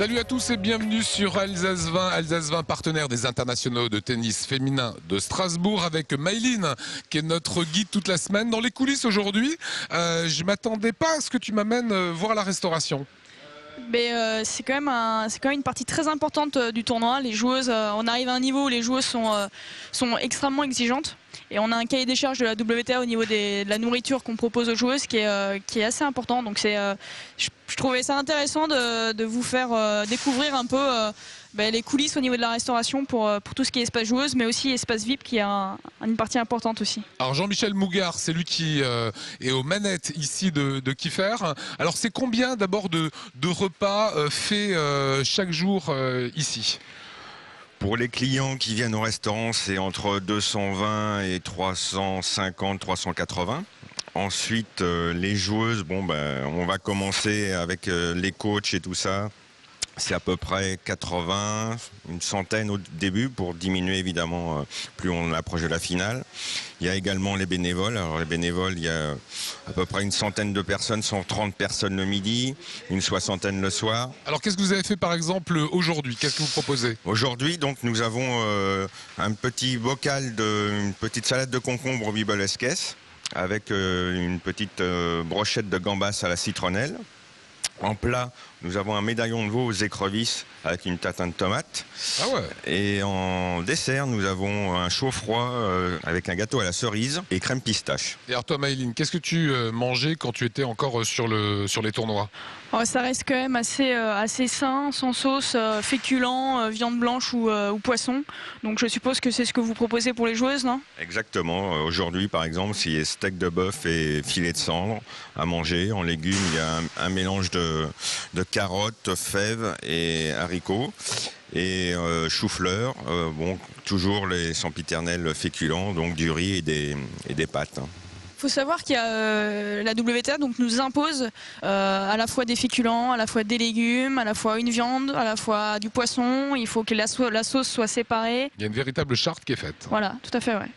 Salut à tous et bienvenue sur Alsace 20. Alsace 20, partenaire des internationaux de tennis féminin de Strasbourg, avec Maëline qui est notre guide toute la semaine. Dans les coulisses aujourd'hui, je m'attendais pas à ce que tu m'amènes voir la restauration. Mais c'est quand même une partie très importante du tournoi. Les joueuses, on arrive à un niveau où les joueuses sont extrêmement exigeantes. Et on a un cahier des charges de la WTA au niveau de la nourriture qu'on propose aux joueuses qui est assez important. Donc je trouvais ça intéressant de vous faire découvrir un peu les coulisses au niveau de la restauration pour tout ce qui est espace joueuse, mais aussi espace VIP qui est une partie importante aussi. Alors Jean-Michel Mougard, c'est lui qui est aux manettes ici de Kiefer. Alors c'est combien d'abord de repas faits chaque jour ici ? Pour les clients qui viennent au restaurant, c'est entre 220 et 350, 380. Ensuite, les joueuses, on va commencer avec les coachs et tout ça. C'est à peu près 80, une centaine au début pour diminuer évidemment plus on approche de la finale. Il y a également les bénévoles. Alors les bénévoles, il y a à peu près une centaine de personnes, 130 personnes le midi, une soixantaine le soir. Alors qu'est-ce que vous avez fait par exemple aujourd'hui? Qu'est-ce que vous proposez? Aujourd'hui, donc, nous avons un petit bocal une petite salade de concombre au bibelesquès avec une petite brochette de gambas à la citronnelle. En plat, nous avons un médaillon de veau aux écrevisses avec une tatin de tomate. Ah ouais. Et en dessert, nous avons un chaud-froid avec un gâteau à la cerise et crème pistache. Et alors toi Maëline, qu'est-ce que tu mangeais quand tu étais encore sur les tournois? Ça reste quand même assez sain, sans sauce, féculent, viande blanche ou poisson. Donc je suppose que c'est ce que vous proposez pour les joueuses, non? Exactement. Aujourd'hui, par exemple, s'il y a steak de bœuf et filet de cendre à manger. En légumes, il y a un mélange de carottes, fèves et haricots. Et chou-fleur, toujours les sempiternels féculents, donc du riz et des pâtes. Il faut savoir qu'il y a la WTA donc nous impose à la fois des féculents, à la fois des légumes, à la fois une viande, à la fois du poisson. Il faut que la sauce soit séparée. Il y a une véritable charte qui est faite. Voilà, tout à fait, ouais.